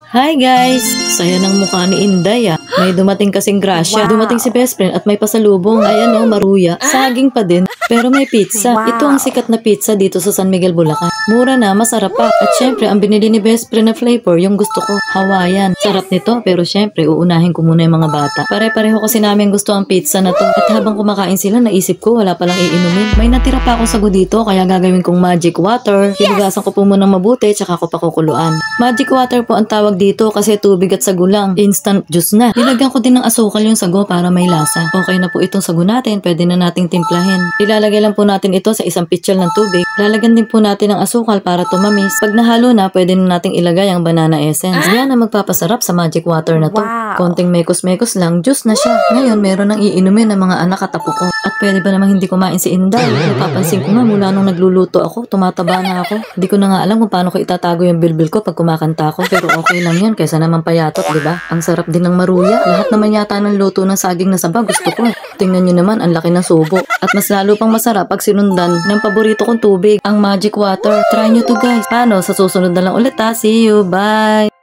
Hi guys! Saya ng mukha ni Inday ah. May dumating kasing grasya. Dumating si best friend at may pasalubong. Ayan o, maruya. Saging pa din. Pero may pizza. Ito ang sikat na pizza dito sa San Miguel, Bulacan. Mura na, masarap pa. At syempre, ang binili ni best friend na flavor, yung gusto ko, Hawaiian. Sarap nito, pero syempre, uunahin ko muna yung mga bata. Pare-pareho kasi namin gusto ang pizza na to. At habang kumakain sila, naisip ko, wala palang iinumin. May natira pa akong sago dito, kaya gagawin kong magic water. Hinugasan ko po muna mabuti, tsaka ko pakukuluan. Magic water po ang tawag dito kasi tubig at sago lang. Instant juice na. Nilagyan ko din ng asukal yung sago para may lasa. Okay na po itong sago natin, pwede na nating timplahin. Ilalagay lang po natin ito sa isang pitchel ng tubig. Lalagyan din po natin ng asukal para tumamis. Pag nahalo na, pwede na nating ilagay ang banana essence. Yan ang magpapasarap sa magic water na to. Konting mekos-mekos lang, juice na siya. Ngayon, meron ng iinumin ng mga anak at apo ko. At pwede ba namang hindi kumain si Inday? Napapansin ko nga mula nung nagluluto ako, tumataba na ako. Hindi ko na nga alam kung paano ko itatago yung bilbil ko pag kumakanta ako. Pero okay lang yan, kaysa naman payatot, di ba? Ang sarap din ng maruya. Lahat naman yata ng luto ng saging na saba, gusto ko. Tingnan nyo naman, ang laki ng subo. At mas lalo pang masarap pag sinundan ng paborito kong tubig, ang magic water. Try nyo to guys. Paano? Sa susunod na lang ulit ha. See you. Bye!